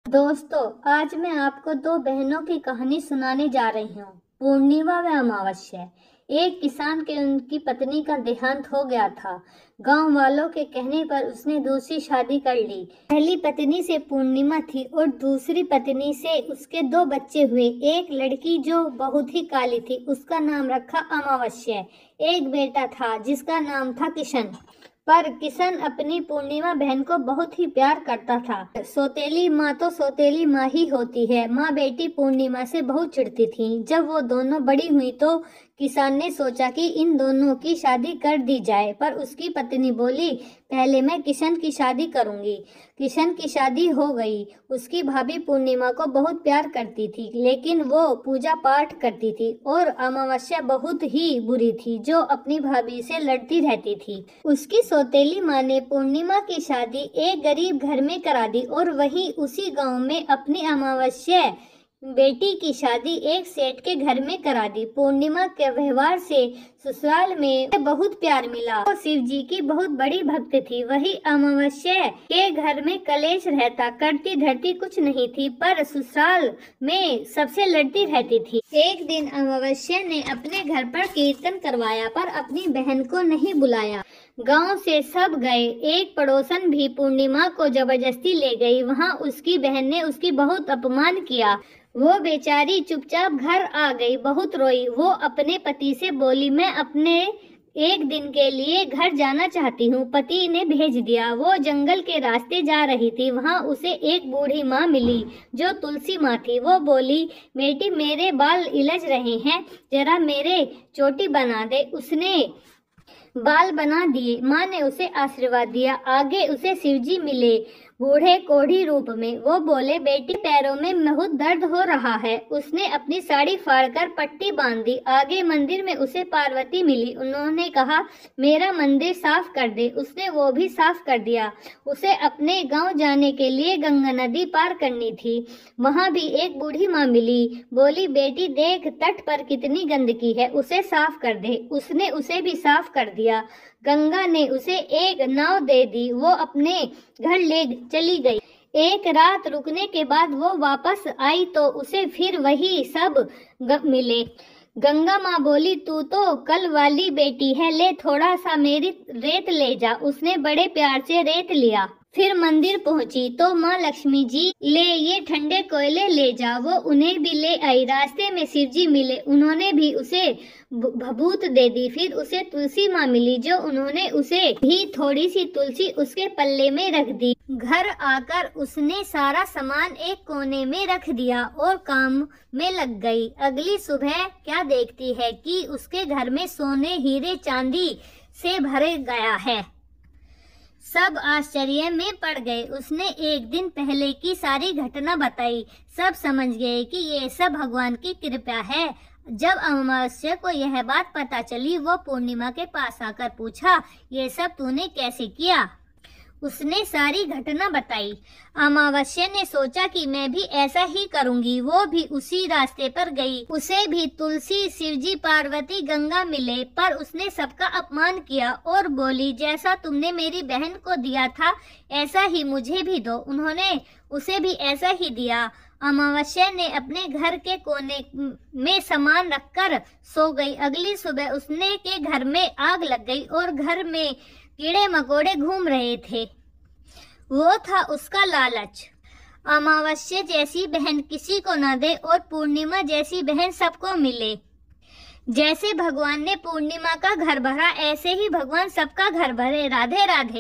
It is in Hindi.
दोस्तों, आज मैं आपको दो बहनों की कहानी सुनाने जा रही हूँ, पूर्णिमा व अमावस्या। एक किसान के उनकी पत्नी का देहांत हो गया था। गांव वालों के कहने पर उसने दूसरी शादी कर ली। पहली पत्नी से पूर्णिमा थी और दूसरी पत्नी से उसके दो बच्चे हुए। एक लड़की जो बहुत ही काली थी, उसका नाम रखा अमावस्या। एक बेटा था जिसका नाम था किशन। पर किशन अपनी पूर्णिमा बहन को बहुत ही प्यार करता था। सौतेली माँ तो सौतेली माँ ही होती है। माँ बेटी पूर्णिमा से बहुत चिढ़ती थी। जब वो दोनों बड़ी हुई तो किसान ने सोचा कि इन दोनों की शादी कर दी जाए, पर उसकी पत्नी बोली, पहले मैं किशन की शादी करूंगी। किशन की शादी हो गई। उसकी भाभी पूर्णिमा को बहुत प्यार करती थी, लेकिन वो पूजा पाठ करती थी और अमावस्या बहुत ही बुरी थी, जो अपनी भाभी से लड़ती रहती थी। उसकी सौतेली माँ ने पूर्णिमा की शादी एक गरीब घर में करा दी और वहीं उसी गांव में अपनी अमावस्या बेटी की शादी एक सेठ के घर में करा दी। पूर्णिमा के व्यवहार से ससुराल में बहुत प्यार मिला। वो शिव जी की बहुत बड़ी भक्त थी। वही अमावस्या के घर में कलेश रहता, करती धरती कुछ नहीं थी, पर ससुराल में सबसे लड़ती रहती थी। एक दिन अमावस्या ने अपने घर पर कीर्तन करवाया, पर अपनी बहन को नहीं बुलाया। गांव से सब गए। एक पड़ोसन भी पूर्णिमा को जबरदस्ती ले गई। वहां उसकी बहन ने उसकी बहुत अपमान किया। वो बेचारी चुपचाप घर आ गई, बहुत रोई। वो अपने पति से बोली, मैं अपने एक दिन के लिए घर जाना चाहती हूँ। पति ने भेज दिया। वो जंगल के रास्ते जा रही थी। वहाँ उसे एक बूढ़ी माँ मिली जो तुलसी माँ थी। वो बोली, बेटी मेरे बाल इलझ रहे हैं, जरा मेरे चोटी बना दे। उसने बाल बना दिए। माँ ने उसे आशीर्वाद दिया। आगे उसे शिवजी मिले, बूढ़े कोढ़ी रूप में। वो बोले, बेटी पैरों में बहुत दर्द हो रहा है। उसने अपनी साड़ी फाड़कर पट्टी बांध दी। आगे मंदिर में उसे पार्वती मिली। उन्होंने कहा, मेरा मंदिर साफ कर दे। उसने वो भी साफ कर दिया। उसे अपने गांव जाने के लिए गंगा नदी पार करनी थी। वहां भी एक बूढ़ी माँ मिली। बोली, बेटी देख तट पर कितनी गंदगी है, उसे साफ कर दे। उसने उसे भी साफ कर दिया। गंगा ने उसे एक नाव दे दी। वो अपने घर ले चली गई। एक रात रुकने के बाद वो वापस आई तो उसे फिर वही सब मिले। गंगा माँ बोली, तू तो कल वाली बेटी है, ले थोड़ा सा मेरी रेत ले जा। उसने बड़े प्यार से रेत लिया। फिर मंदिर पहुंची तो माँ लक्ष्मी जी, ले ये ठंडे कोयले ले जा। वो उन्हें भी ले आई। रास्ते में शिवजी मिले। उन्होंने भी उसे भभूत दे दी। फिर उसे तुलसी माँ मिली, जो उन्होंने उसे भी थोड़ी सी तुलसी उसके पल्ले में रख दी। घर आकर उसने सारा सामान एक कोने में रख दिया और काम में लग गई। अगली सुबह क्या देखती है कि उसके घर में सोने हीरे चांदी से भरे गया है। सब आश्चर्य में पड़ गए। उसने एक दिन पहले की सारी घटना बताई। सब समझ गए कि ये सब भगवान की कृपा है। जब अमावस्या को यह बात पता चली, वो पूर्णिमा के पास आकर पूछा, ये सब तूने कैसे किया? उसने सारी घटना बताई। अमावस्या ने सोचा कि मैं भी ऐसा ही करूंगी। वो भी उसी रास्ते पर गई। उसे भी तुलसी, शिवजी, पार्वती, गंगा मिले, पर उसने सबका अपमान किया और बोली, जैसा तुमने मेरी बहन को दिया था ऐसा ही मुझे भी दो। उन्होंने उसे भी ऐसा ही दिया। अमावस्या ने अपने घर के कोने में सामान रखकर सो गई। अगली सुबह उसने के घर में आग लग गई और घर में कीड़े मकोड़े घूम रहे थे। वो था उसका लालच। अमावस्या जैसी बहन किसी को न दे और पूर्णिमा जैसी बहन सबको मिले। जैसे भगवान ने पूर्णिमा का घर भरा, ऐसे ही भगवान सबका घर भरे। राधे राधे।